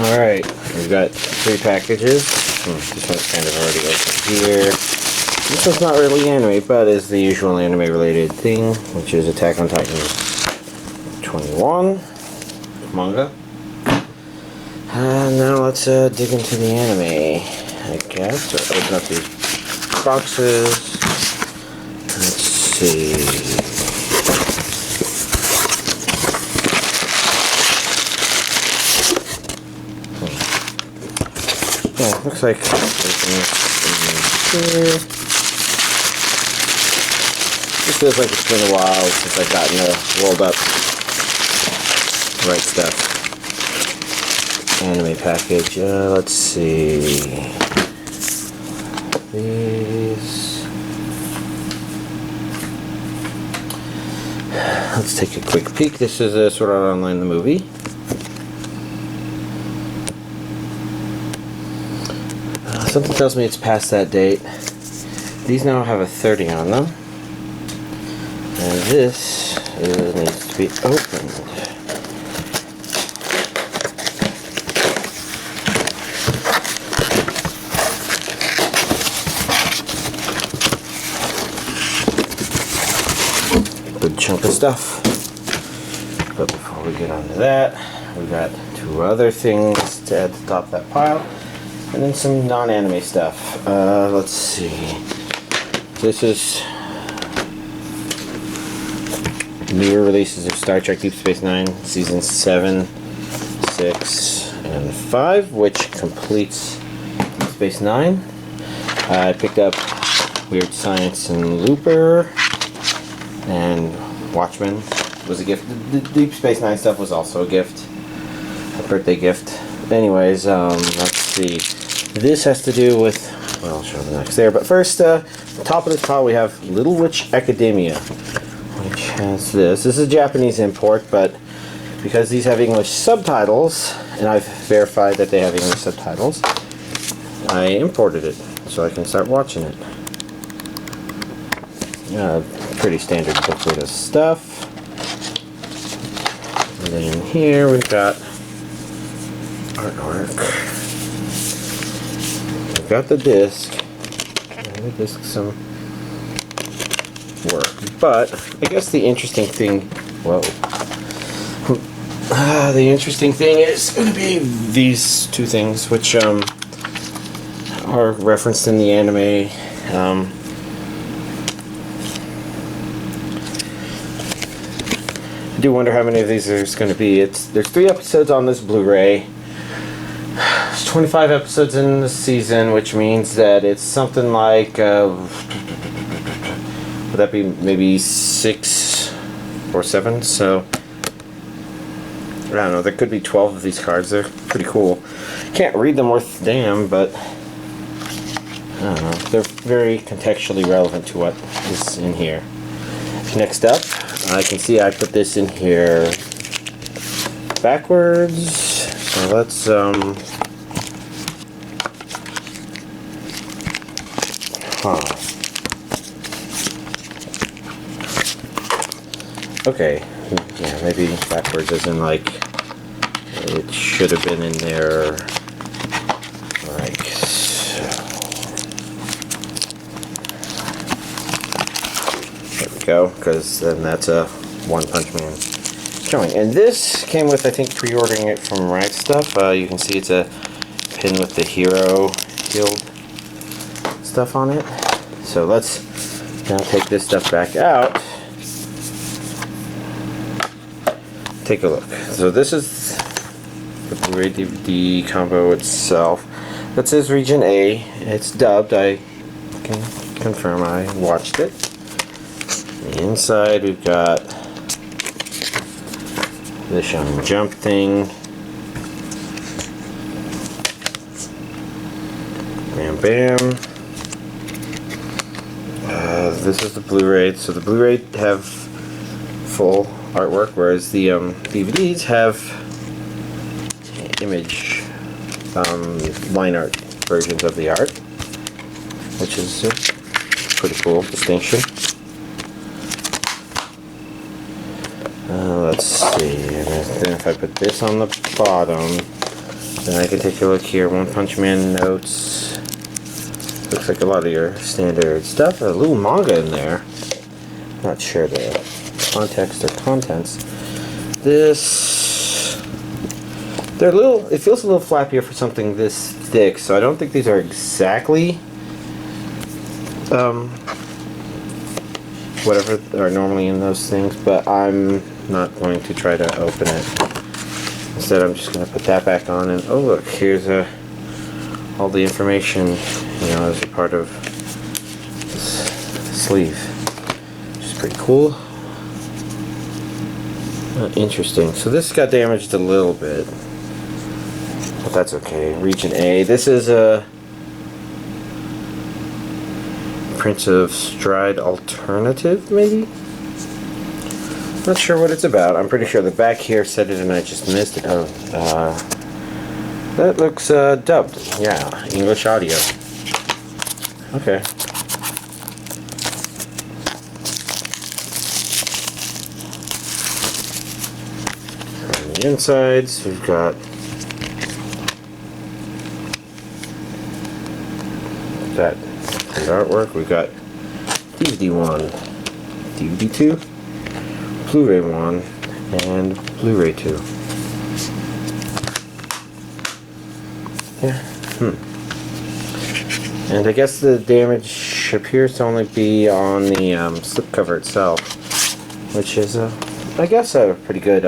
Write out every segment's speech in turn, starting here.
Alright, we've got 3 packages. This one's kind of already open here. This one's not really anime, but is the usual anime related thing, which is Attack on Titan 21 manga. And now let's dig into the anime, I guess. So open up these boxes. Let's see. Yeah, looks like everything's in here. This feels like it's been a while since I've gotten a rolled up Right Stuff anime package. Let's see. These. Let's take a quick peek. This is Sword Art Online the movie. Something tells me it's past that date. These now have a 30 on them. And this needs to be opened. Good chunk of stuff. But before we get onto that, we've got 2 other things to add to the top of that pile. And then some non-anime stuff. Let's see. This is newer releases of Star Trek Deep Space Nine, Season 7, 6, and 5, which completes Deep Space Nine. I picked up Weird Science and Looper, and Watchmen was a gift. The Deep Space Nine stuff was also a gift. A birthday gift. Anyways, let's see. This has to do with, well, I'll show the next there, but first, the top of this pile we have Little Witch Academia, which has this. This is a Japanese import, but because these have English subtitles, and I've verified that they have English subtitles, I imported it so I can start watching it. Pretty standard booklet of stuff. And then in here we've got artwork. We've got the disc. And the disc some work. But I guess the interesting thing, the interesting thing is going to be these 2 things, which are referenced in the anime. I do wonder how many of these there's going to be. There's 3 episodes on this Blu-ray. There's 25 episodes in the season, which means that it's something like, would that be maybe 6 or 7? So, I don't know, there could be 12 of these cards. They're pretty cool. Can't read them worth a damn, but I don't know. They're very contextually relevant to what is in here. Next up, I can see I put this in here backwards. So let's okay, yeah, maybe backwards as in like it should have been in there like so. There we go, because then that's a One Punch Man showing. And this came with, I think, pre-ordering it from Right Stuff. You can see it's a pin with the Hero Guild stuff on it. So let's now take this stuff back out. Take a look. So this is the Blu-ray DVD combo itself. That says Region A. It's dubbed. I can confirm I watched it. The inside we've got the Shonen Jump thing. Bam bam. This is the Blu-ray. So the Blu-ray have full artwork, whereas the DVDs have image line art versions of the art, which is a pretty cool distinction. Let's see, and then if I put this on the bottom, Then I can take a look here. One Punch Man notes. Looks like a lot of your standard stuff. A little manga in there. Not sure the context or contents. This, they're a little. It feels a little flappier for something this thick, so I don't think these are exactly whatever are normally in those things. But I'm not going to try to open it. Instead, I'm just going to put that back on. And oh look, here's all the information, as a part of this sleeve, which is pretty cool. Interesting. So this got damaged a little bit, but that's okay. Region A. This is a Prince of Stride alternative, maybe? Not sure what it's about. I'm pretty sure the back here said it and I just missed it. Oh, that looks dubbed. Yeah, English audio. Okay. On the insides, we've got that artwork. We've got DVD 1, DVD 2, Blu-ray 1, and Blu-ray 2. Yeah. And I guess the damage appears to only be on the slipcover itself, which is, I guess, a pretty good,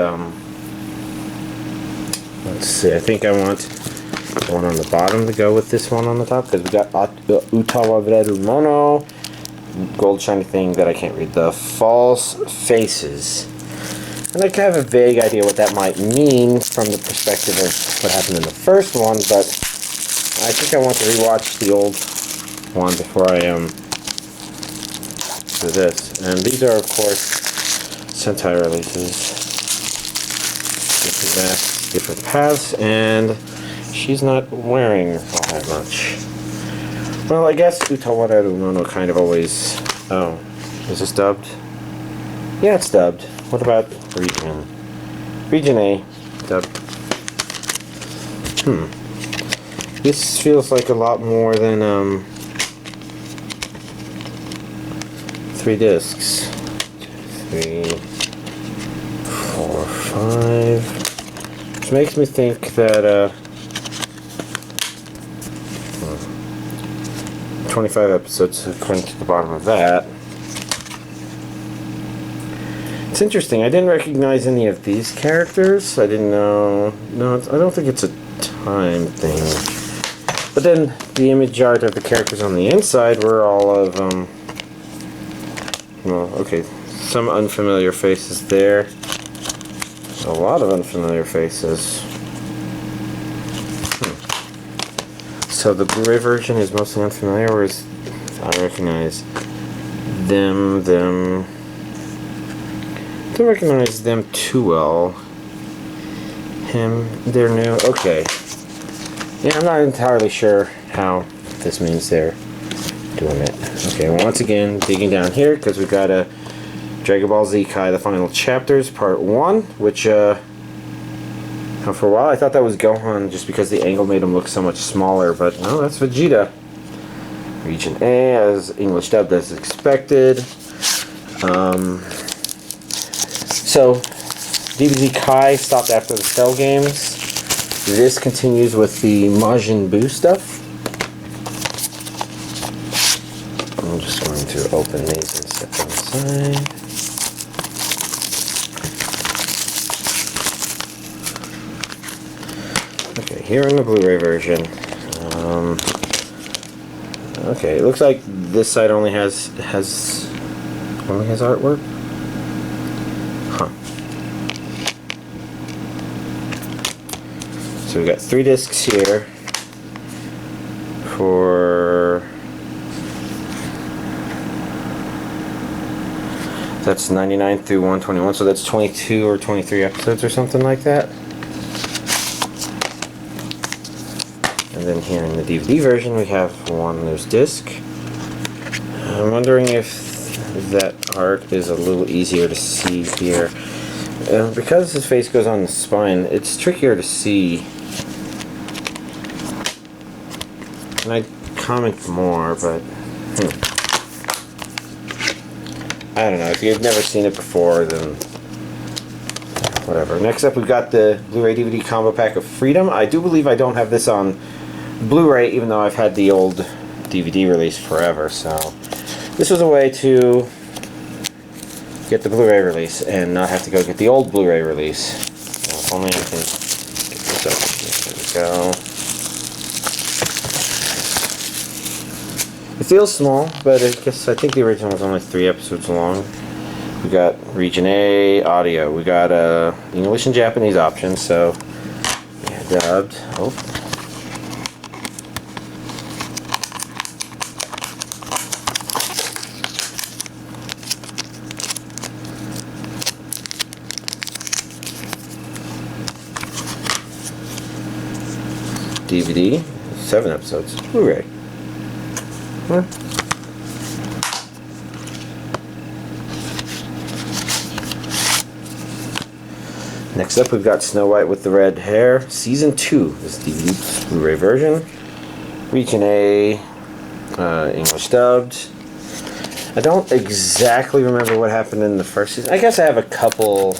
let's see, I think I want the one on the bottom to go with this one on the top, because we got Utawarerumono, gold shiny thing that I can't read, the False Faces. And I kind of have a vague idea what that might mean from the perspective of what happened in the first one, but I think I want to rewatch the old one before I do this. And these are, of course, Sentai releases. Different masks, different paths, and she's not wearing all that much. Well, I guess Utawarerumono kind of always... Oh, is this dubbed? Yeah, it's dubbed. What about region? Region A, dubbed. This feels like a lot more than 3 discs. 2, 3, 4, 5. Which makes me think that 25 episodes according to the bottom of that. It's interesting. I didn't recognize any of these characters. I didn't know. No, I don't think it's a time thing. But then the image art of the characters on the inside were all of well, okay, some unfamiliar faces there. A lot of unfamiliar faces. So the Blu-ray version is mostly unfamiliar, whereas I recognize them. Don't recognize them too well. Him, they're new. Okay. Yeah, I'm not entirely sure how this means they're doing it. Okay, once again, digging down here because we've got a Dragon Ball Z Kai, the final chapters, part 1, which for a while I thought that was Gohan just because the angle made him look so much smaller, but no, that's Vegeta. Region A, as English dubbed as expected. So, DBZ Kai stopped after the Cell games. This continues with the Majin Buu stuff. I'm just going to open these and set them aside. Okay, here in the Blu-ray version. Okay, it looks like this side only has artwork. Huh. So we got 3 discs here for, that's 99 through 121, so that's 22 or 23 episodes or something like that. And then here in the DVD version we have one loose disc. I'm wondering if that art is a little easier to see here. Because his face goes on the spine, it's trickier to see And I'd comment more, but I don't know. If you've never seen it before, then whatever. Next up, we've got the Blu-ray DVD combo pack of Freedom. I do believe I don't have this on Blu-ray, even though I've had the old DVD release forever. So this was a way to get the Blu-ray release and not have to go get the old Blu-ray release. Now, if only I can get this open. There we go. It feels small, but I think the original was only 3 episodes long. We got Region A audio. We got English and Japanese options, so yeah, dubbed. Oh. DVD, 7 episodes. Blu-ray. Huh? Next up, we've got Snow White with the Red Hair, Season 2. This DVD Blu-ray version. Region A, English dubbed. I don't exactly remember what happened in the first season. I guess I have a couple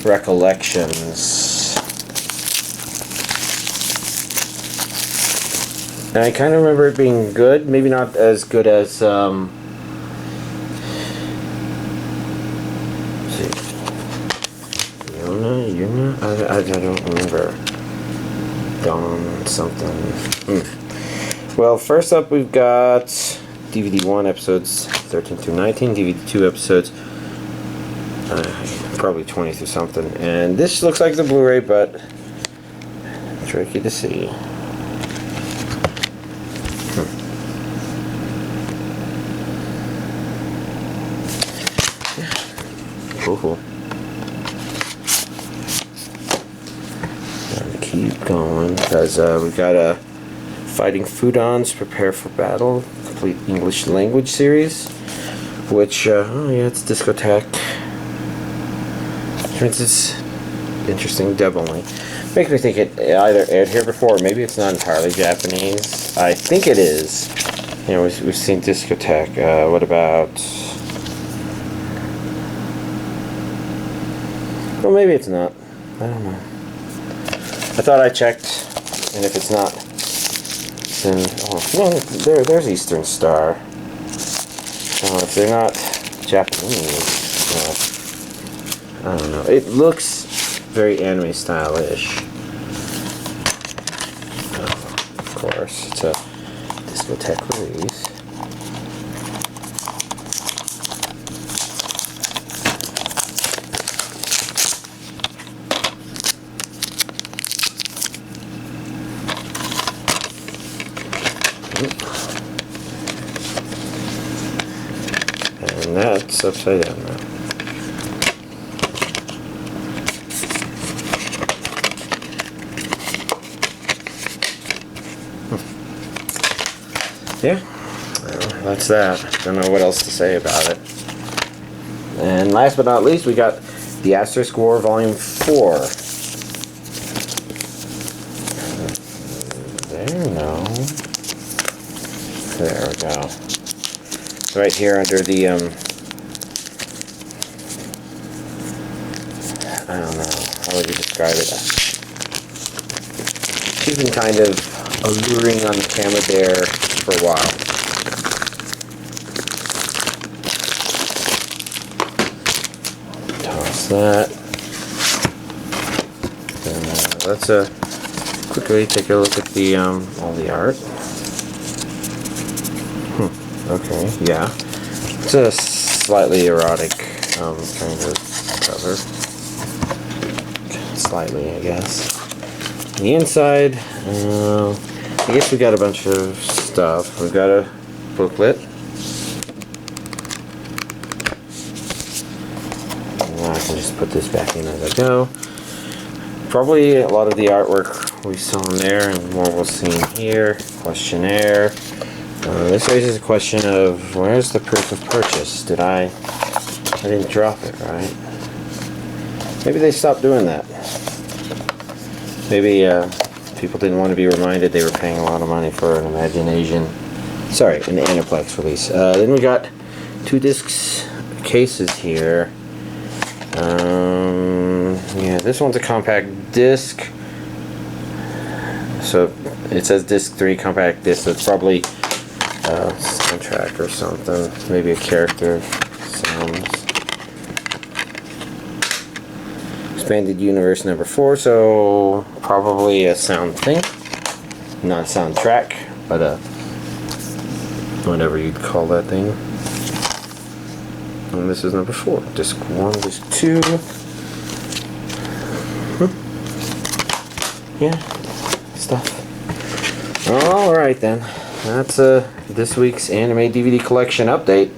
recollections. And I kind of remember it being good, maybe not as good as, let's see, Yuna? I don't remember. Dawn something. Well, first up we've got DVD 1 episodes 13 through 19, DVD 2 episodes probably 20 through something. And this looks like the Blu-ray, but tricky to see. Cool. Gotta keep going because we got a Fighting Foodons Prepare for Battle complete English language series, which oh yeah, it's discotheque. It's interesting, dub only. Makes me think it either aired here before, or maybe it's not entirely Japanese. I think it is. You know, we've seen discotheque. What about? Well, maybe it's not. I don't know. I thought I checked, and if it's not, then no, there's Eastern Star. If they're not Japanese, I don't know. It looks very anime style-ish. Of course, it's a discotheque release. And that's upside down now. Yeah, well, that's that. Don't know what else to say about it. And last but not least, we got the Asterisk War Volume 4. There we go. Right here under the, I don't know, how would you describe it? She's been kind of alluring on the camera there for a while. Toss that. And let's quickly take a look at the all the art. Okay, yeah. It's a slightly erotic kind of cover. Slightly, I guess. On the inside, I guess we got a bunch of stuff. We've got a booklet. Now I can just put this back in as I go. Probably a lot of the artwork we saw in there and more we'll see in here. Questionnaire. This raises a question of where's the proof of purchase? I didn't drop it, right? Maybe they stopped doing that. Maybe People didn't want to be reminded they were paying a lot of money for an Imagination. Sorry, an Aniplex release. Then we got 2 discs cases here. Yeah, this one's a compact disc. So it says disc 3 compact disc. So it's probably a soundtrack or something. Maybe a character sounds. Expanded Universe number 4. So probably a sound thing, not a soundtrack, but a whatever you'd call that thing. And this is number 4. Disc 1, disc 2. Yeah, stuff. Alright then. That's this week's anime DVD collection update.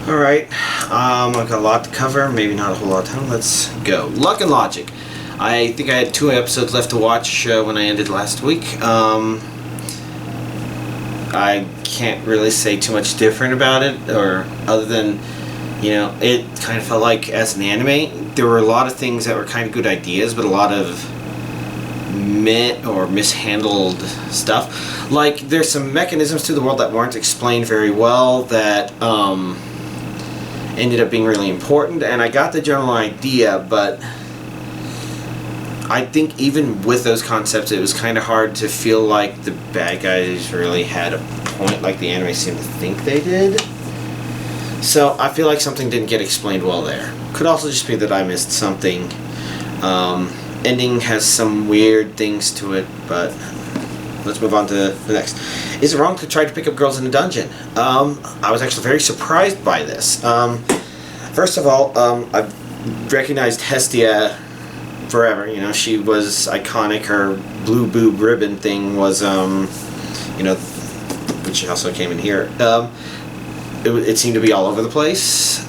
Alright, I've got a lot to cover, maybe not a whole lot of time. Let's go. Luck and Logic. I think I had 2 episodes left to watch when I ended last week. I can't really say too much different about it, or other than, you know, it kind of felt like, as an anime, there were a lot of things that were kind of good ideas, but a lot of mishandled stuff. Like, there's some mechanisms to the world that weren't explained very well that ended up being really important, and I got the general idea, but I think even with those concepts, it was kind of hard to feel like the bad guys really had a point like the anime seemed to think they did. So I feel like something didn't get explained well there. Could also just be that I missed something. Ending has some weird things to it, but let's move on to the next. Is it wrong to try to pick up girls in a dungeon? I was actually very surprised by this. First of all, I've recognized Hestia forever. You know, she was iconic. Her blue boob ribbon thing was, you know, which also came in here. It seemed to be all over the place.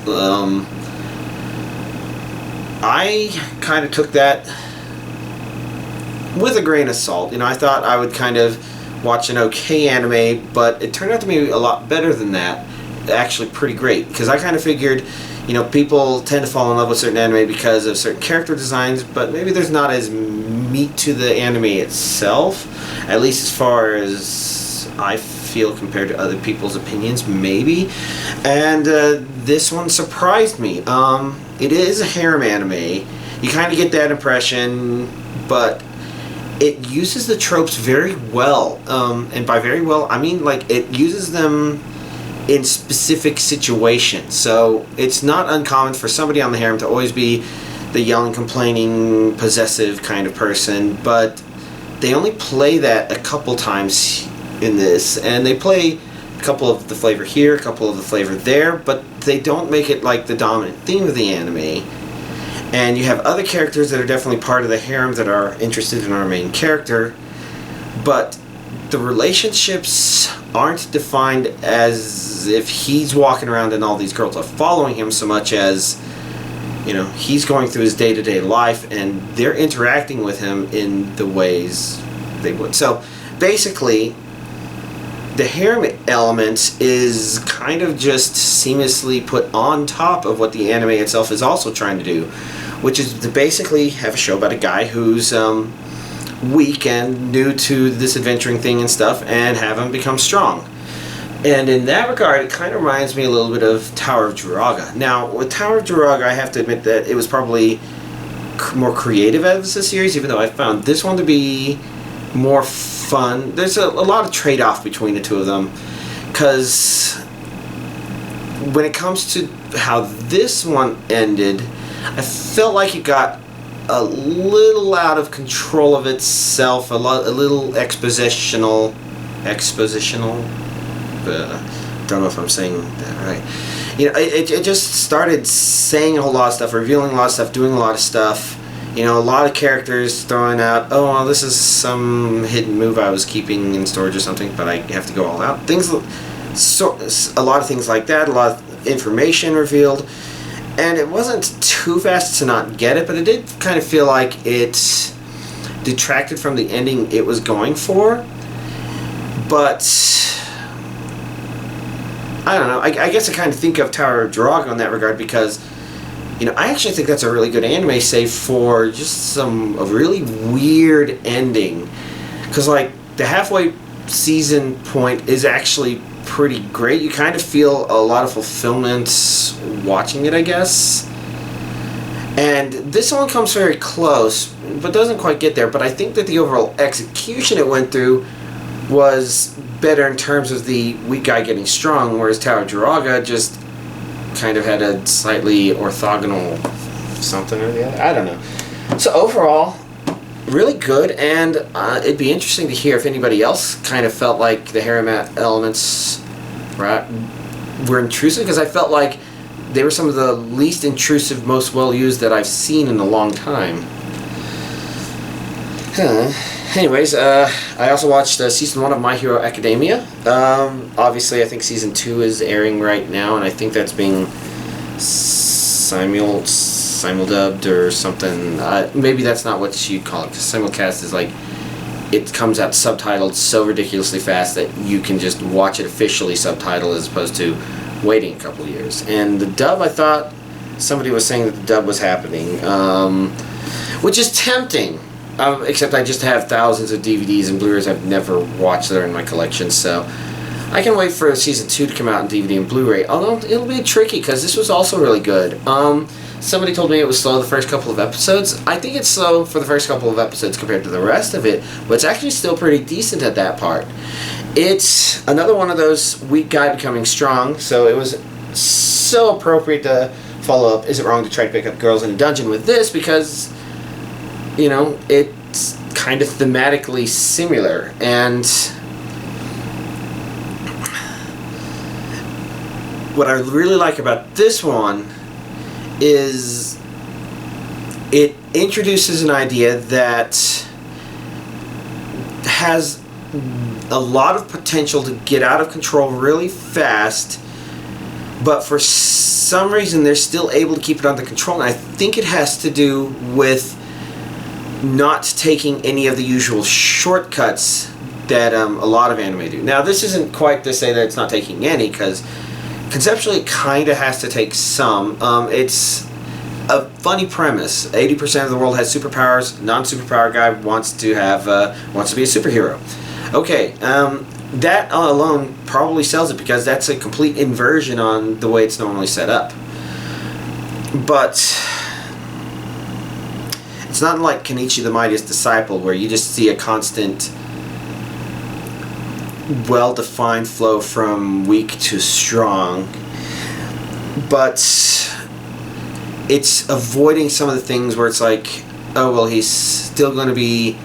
I kind of took that with a grain of salt. You know, I thought I would kind of watch an okay anime, but it turned out to be a lot better than that. Actually pretty great, because I kind of figured, you know, people tend to fall in love with certain anime because of certain character designs, but maybe there's not as meat to the anime itself, at least as far as I feel compared to other people's opinions, maybe. And this one surprised me. It is a harem anime. You kind of get that impression, but it uses the tropes very well. And by very well, I mean, like, it uses them in specific situations. So it's not uncommon for somebody on the harem to always be the yelling, complaining, possessive kind of person, but they only play that a couple times in this, and they play a couple of the flavor here, a couple of the flavor there, but they don't make it like the dominant theme of the anime. And you have other characters that are definitely part of the harem that are interested in our main character, but the relationships aren't defined as if he's walking around and all these girls are following him, so much as, you know, he's going through his day-to-day life and they're interacting with him in the ways they would. So basically, the harem element is kind of just seamlessly put on top of what the anime itself is also trying to do, which is to basically have a show about a guy who's weak and new to this adventuring thing and stuff, and have him become strong. And in that regard, it kind of reminds me a little bit of Tower of Jiraga. Now, with Tower of Jiraga, I have to admit that it was probably more creative as a series, even though I found this one to be more fun. There's a lot of trade-off between the two of them, because when it comes to how this one ended, I felt like it got a little out of control of itself, a little expositional. Don't know if I'm saying that right. You know, it just started saying a whole lot of stuff, revealing a lot of stuff, doing a lot of stuff. You know, a lot of characters throwing out, oh, well, this is some hidden move I was keeping in storage or something, but I have to go all out. Things, a lot of things like that, a lot of information revealed. And it wasn't too fast to not get it, but it did kind of feel like it detracted from the ending it was going for. But I don't know. I guess I kind of think of Tower of Jiraga in that regard, because, you know, I actually think that's a really good anime, save for just a really weird ending because like the halfway season point is actually pretty great. You kind of feel a lot of fulfillment watching it, I guess. And this one comes very close, but doesn't quite get there. But I think that the overall execution it went through was better in terms of the weak guy getting strong, whereas Tower Jiraga just kind of had a slightly orthogonal something or the other. I don't know. So overall, really good, and it'd be interesting to hear if anybody else kind of felt like the harem elements were intrusive, because I felt like they were some of the least intrusive, most well-used that I've seen in a long time. Anyways, I also watched Season 1 of My Hero Academia. Obviously, I think Season 2 is airing right now, and I think that's being simuldubmed or something. Maybe that's not what you'd call it, because simulcast is like, it comes out subtitled so ridiculously fast that you can just watch it officially subtitled as opposed to waiting a couple of years. And the dub, I thought somebody was saying that the dub was happening, which is tempting. Except I just have thousands of DVDs and Blu-rays I've never watched that are in my collection, so I can wait for Season 2 to come out in DVD and Blu-ray, although it'll be tricky because this was also really good. Somebody told me it was slow the first couple of episodes. I think it's slow for the first couple of episodes compared to the rest of it, but it's actually still pretty decent at that part. It's another one of those weak guy becoming strong, so it was so appropriate to follow up Is It Wrong to Try to Pick Up Girls in a Dungeon with this, because, you know, it's kind of thematically similar, and what I really like about this one is it introduces an idea that has a lot of potential to get out of control really fast, but for some reason they're still able to keep it under control, and I think it has to do with not taking any of the usual shortcuts that a lot of anime do. Now, this isn't quite to say that it's not taking any, because conceptually it kind of has to take some. It's a funny premise. 80% of the world has superpowers. Non-superpower guy wants to be a superhero. Okay, that alone probably sells it, because that's a complete inversion on the way it's normally set up. But it's not like Kenichi the Mightiest Disciple, where you just see a constant, well-defined flow from weak to strong. But it's avoiding some of the things where it's like, oh, well, he's still going to be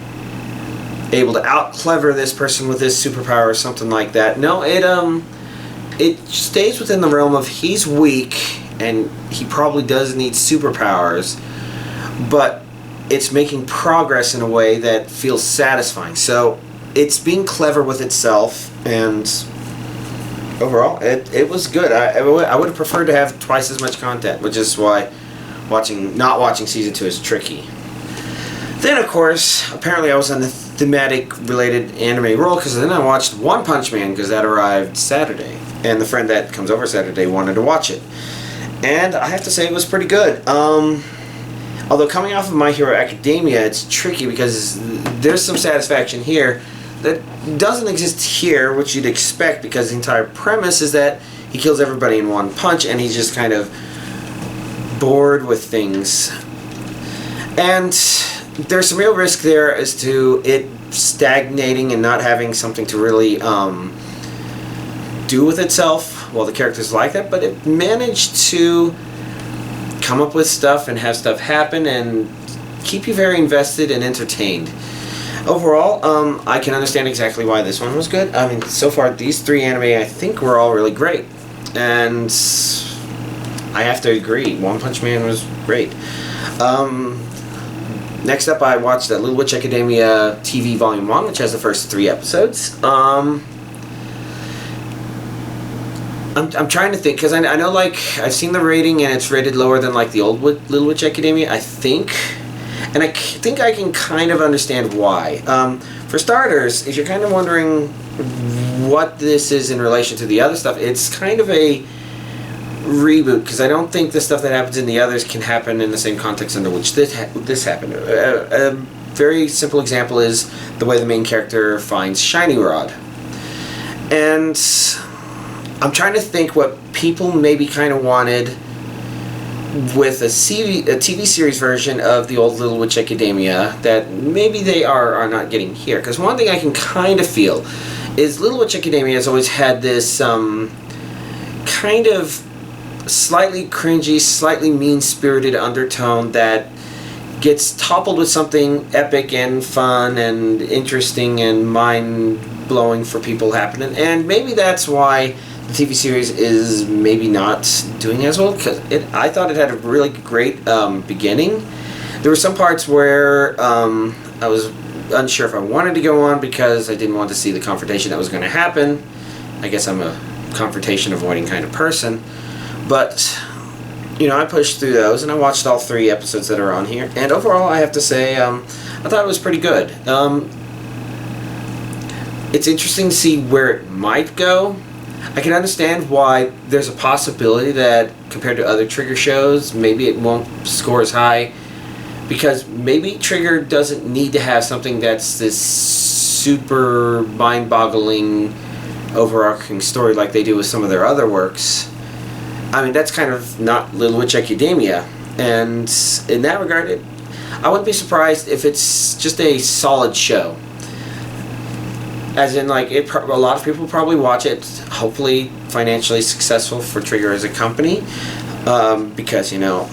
able to out-clever this person with this superpower or something like that. No, it stays within the realm of he's weak and he probably does need superpowers, but it's making progress in a way that feels satisfying. So it's being clever with itself, and overall it was good. I would have preferred to have twice as much content, which is why not watching Season 2 is tricky. Then, of course, apparently I was on the thematic related anime roll, because then I watched One Punch Man, because that arrived Saturday, and the friend that comes over Saturday wanted to watch it, and I have to say it was pretty good. Although coming off of My Hero Academia, it's tricky because there's some satisfaction here that doesn't exist here, which you'd expect, because the entire premise is that he kills everybody in one punch and he's just kind of bored with things. And there's some real risk there as to it stagnating and not having something to really do with itself. Well, the characters like that, but it managed to come up with stuff and have stuff happen and keep you very invested and entertained. Overall, I can understand exactly why this one was good. I mean, so far these three anime I think were all really great, and I have to agree, One Punch Man was great. Next up, I watched Little Witch Academia TV Volume 1, which has the first 3 episodes. I'm trying to think, because I know, like, I've seen the rating and it's rated lower than, like, the old Little Witch Academia, I think. And I think I can kind of understand why. For starters, if you're kind of wondering what this is in relation to the other stuff, it's kind of a reboot, because I don't think the stuff that happens in the others can happen in the same context under which this happened. For very simple example is the way the main character finds Shiny Rod. And I'm trying to think what people maybe kind of wanted with a TV series version of the old Little Witch Academia that maybe they are not getting here. Because one thing I can kind of feel is Little Witch Academia has always had this kind of slightly cringy, slightly mean-spirited undertone that gets toppled with something epic and fun and interesting and mind-blowing for people happening. And maybe that's why the TV series is maybe not doing as well, because I thought it had a really great beginning. There were some parts where I was unsure if I wanted to go on because I didn't want to see the confrontation that was going to happen. I guess I'm a confrontation avoiding kind of person. But, you know, I pushed through those and I watched all 3 episodes that are on here. And overall, I have to say, I thought it was pretty good. It's interesting to see where it might go. I can understand why there's a possibility that compared to other Trigger shows, maybe it won't score as high. Because maybe Trigger doesn't need to have something that's this super mind-boggling, overarching story like they do with some of their other works. I mean, that's kind of not Little Witch Academia. And in that regard, I wouldn't be surprised if it's just a solid show. As in, like, a lot of people probably watch it, hopefully financially successful for Trigger as a company. Because, you know,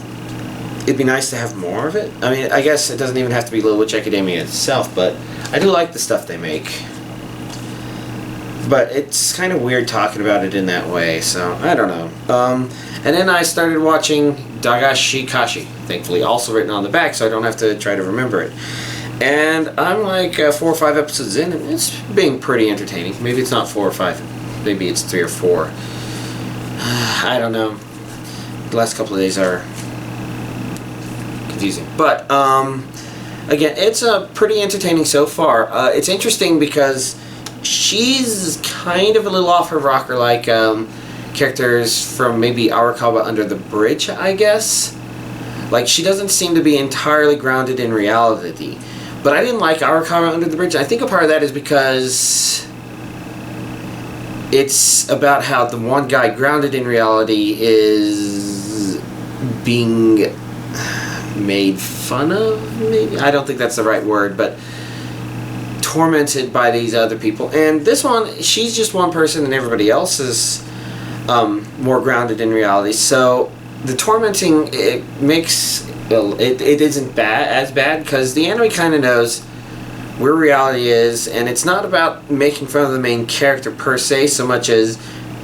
it'd be nice to have more of it. I mean, I guess it doesn't even have to be Little Witch Academia itself, but I do like the stuff they make. But it's kind of weird talking about it in that way, so I don't know. And then I started watching Dagashi Kashi, thankfully also written on the back, so I don't have to try to remember it. And I'm like 4 or 5 episodes in, and it's being pretty entertaining. Maybe it's not 4 or 5, maybe it's 3 or 4. I don't know. The last couple of days are confusing. But, again, it's pretty entertaining so far. It's interesting because she's kind of a little off her rocker, like characters from maybe Arakawa Under the Bridge, I guess. Like, she doesn't seem to be entirely grounded in reality. But I didn't like Arakawa Under the Bridge. I think a part of that is because it's about how the one guy grounded in reality is being made fun of, maybe? I don't think that's the right word, but tormented by these other people. And this one, she's just one person and everybody else is more grounded in reality. So the tormenting, it makes it isn't as bad because the anime kind of knows where reality is, and it's not about making fun of the main character per se so much as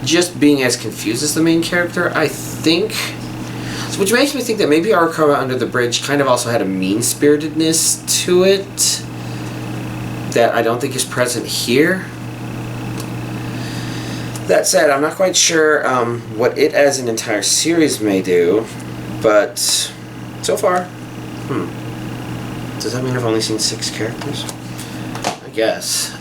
just being as confused as the main character, I think. So, which makes me think that maybe Arakawa Under the Bridge kind of also had a mean-spiritedness to it that I don't think is present here. That said, I'm not quite sure what it as an entire series may do, but so far, does that mean I've only seen 6 characters? I guess.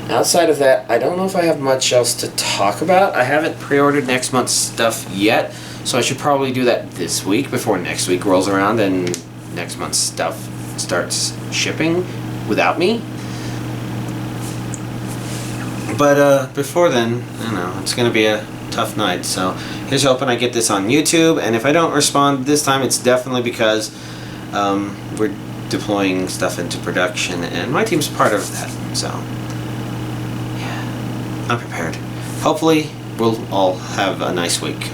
Outside of that, I don't know if I have much else to talk about. I haven't pre-ordered next month's stuff yet, so I should probably do that this week before next week rolls around and next month's stuff starts shipping without me. But before then, I don't know, it's going to be a tough night. So here's hoping I get this on YouTube. And if I don't respond this time, it's definitely because we're deploying stuff into production. And my team's part of that. So, yeah, I'm prepared. Hopefully, we'll all have a nice week.